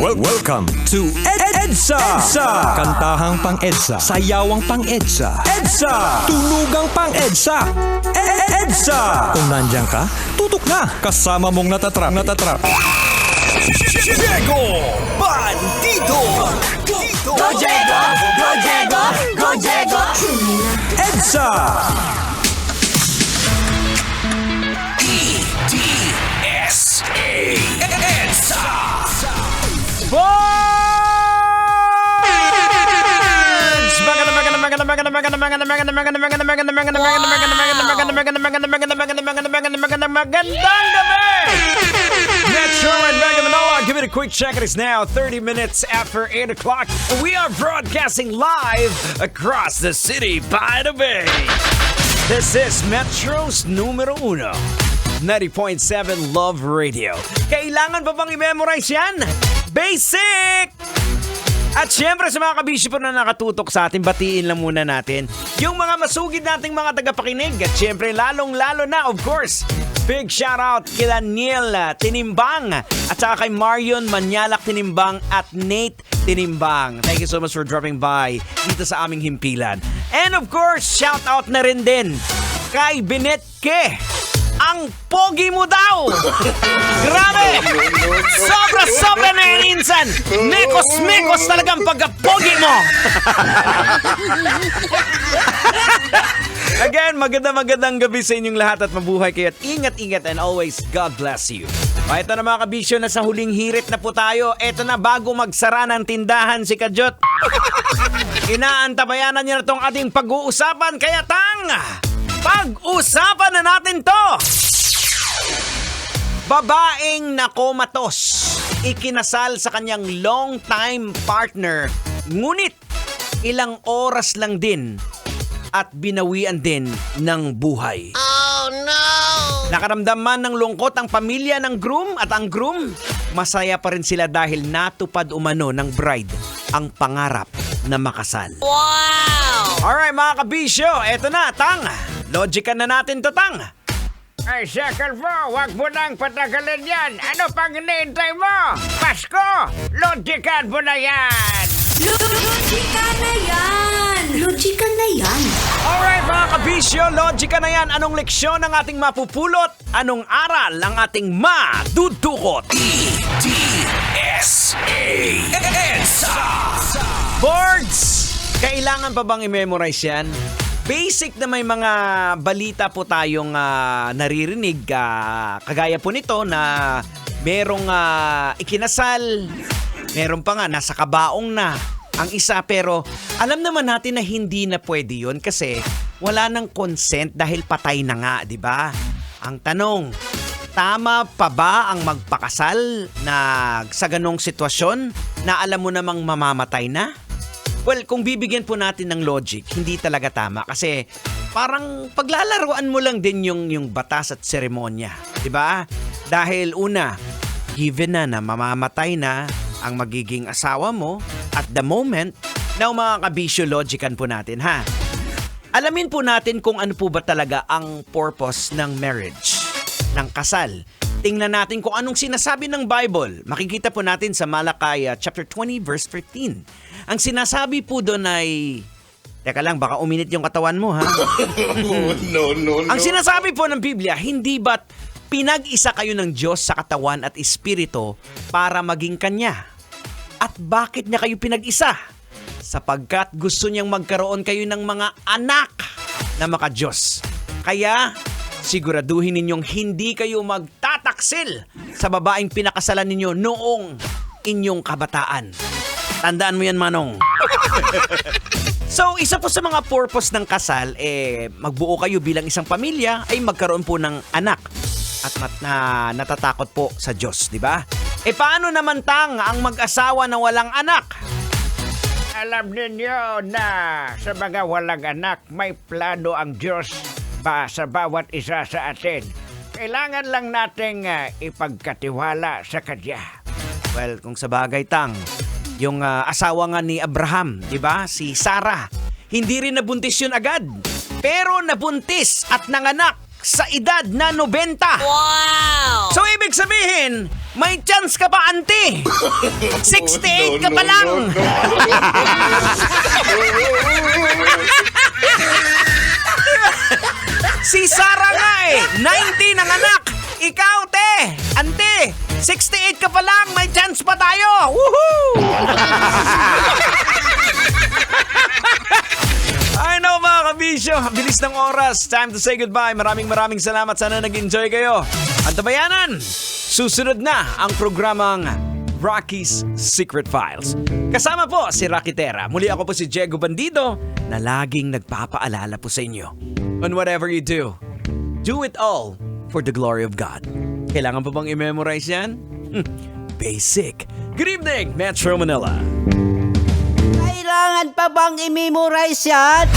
Welcome to EDSA! Kantahang pang EDSA, sayawang pang EDSA, tulugang pang EDSA, EDSA! Kung nandyan ka, tutok na, kasama mong natatrap. Diego Bandito! Go Diego! Go Diego! Go Diego! EDSA! EDSA! EDSA! Magandang gabi! Metro and Mega Manila, give it a quick check. It is now 30 minutes after 8 o'clock. We are broadcasting live across the city by the bay. This is Metro's numero 1, 90.7 Love Radio. Kailangan ba bang i-memorize yan? Basic! At syempre sa mga kabisyo po na nakatutok sa atin, batiin lang muna natin yung mga masugid nating mga tagapakinig. At syempre lalong-lalo na, of course, big shoutout kila Neil Tinimbang at saka kay Marion Manyalak Tinimbang at Nate Tinimbang. Thank you so much for dropping by dito sa aming himpilan. And of course, shoutout na rin din kay Binet Ke. Ang pogi mo daw! Grabe! Sobra-sobra na yan, insan! Mekos-mekos talagang pagka-pogi mo! Again, magandang gabi sa inyong lahat at mabuhay kayo at ingat-ingat and always God bless you. Ito na mga kabisyo, na sa huling hirit na po tayo. Ito na bago magsara ng tindahan si Kajot. Inaantabayanan niya na itong ating pag-uusapan. Kaya pag-usapan na natin to! Babaeng nakomatos, ikinasal sa kanyang long-time partner, ngunit ilang oras lang din at binawian din ng buhay. Oh no! Nakaramdaman ng lungkot ang pamilya ng groom at ang groom, masaya pa rin sila dahil natupad umano ng bride ang pangarap na makasal. Wow! Alright mga kabisyo, eto na, Tang. Logican na natin to, Tang. Ay, Sekal po, wag mo nang patagalin yan. Ano pang hinihintay mo? Pasko! Logican mo na yan! Logika na yan! Logika na yan! Alright mga kabisyo, logica na yan. Anong leksyon ang ating mapupulot? Anong aral ang ating madudukot? EDSA! Boards! Kailangan pa bang i-memorize yan? Basic na may mga balita po tayong naririnig. Kagaya po nito na merong ikinasal, meron pa nga nasa kabaong na ang isa, pero alam naman natin na hindi na pwede yun kasi wala nang consent dahil patay na nga, di ba? Ang tanong, tama pa ba ang magpakasal na sa ganong sitwasyon na alam mo namang mamamatay na? Well, kung bibigyan po natin ng logic, hindi talaga tama kasi parang paglalaruan mo lang din yung batas at seremonya, di ba? Dahil una, given na mamamatay na ang magiging asawa mo at the moment, now mga kabisyo, logican po natin, ha? Alamin po natin kung ano po ba talaga ang purpose ng marriage, ng kasal. Tingnan natin kung anong sinasabi ng Bible. Makikita po natin sa Malakay chapter 20 verse 13. Ang sinasabi po doon ay... Teka lang, baka uminit yung katawan mo, ha? No. Ang sinasabi po ng Biblia, hindi ba't pinag-isa kayo ng Diyos sa katawan at espiritu para maging Kanya? At bakit niya kayo pinag-isa? Sapagkat gusto niyang magkaroon kayo ng mga anak na maka-Diyos. Kaya, siguraduhin ninyong hindi kayo magtataksil sa babaeng pinakasalan ninyo noong inyong kabataan. Tandaan mo yan, Manong. So, isa po sa mga purpose ng kasal, magbuo kayo bilang isang pamilya, ay magkaroon po ng anak. At natatakot po sa Diyos, di ba? Paano naman, Tang, ang mag-asawa na walang anak? Alam ninyo na sa mga walang anak, may plano ang Diyos sa bawat isa sa atin. Kailangan lang nating ipagkatiwala sa Kanya. Well, kung sa bagay, Tang, yung asawa nga ni Abraham, di ba? Si Sarah. Hindi rin nabuntis yun agad. Pero nabuntis at nanganak sa edad na 90. Wow! So, ibig sabihin, may chance ka pa, auntie. 68 ka pa lang. Si Sarah nga 90 ng anak. Ikaw, te, ante, 68 ka pa lang, may chance pa tayo. Woohoo! I know mga kabisyo, bilis ng oras. Time to say goodbye. Maraming salamat. Sana nag-enjoy kayo. At tabayanan, susunod na ang programang Rocky's Secret Files. Kasama po si Rocky Terra. Muli ako po si Diego Bandido na laging nagpapaalala po sa inyo. On whatever you do it all for the glory of God. Kailangan pa bang i-memorize yan? Basic. Good evening, Metro Manila. Kailangan pa bang i-memorize yan?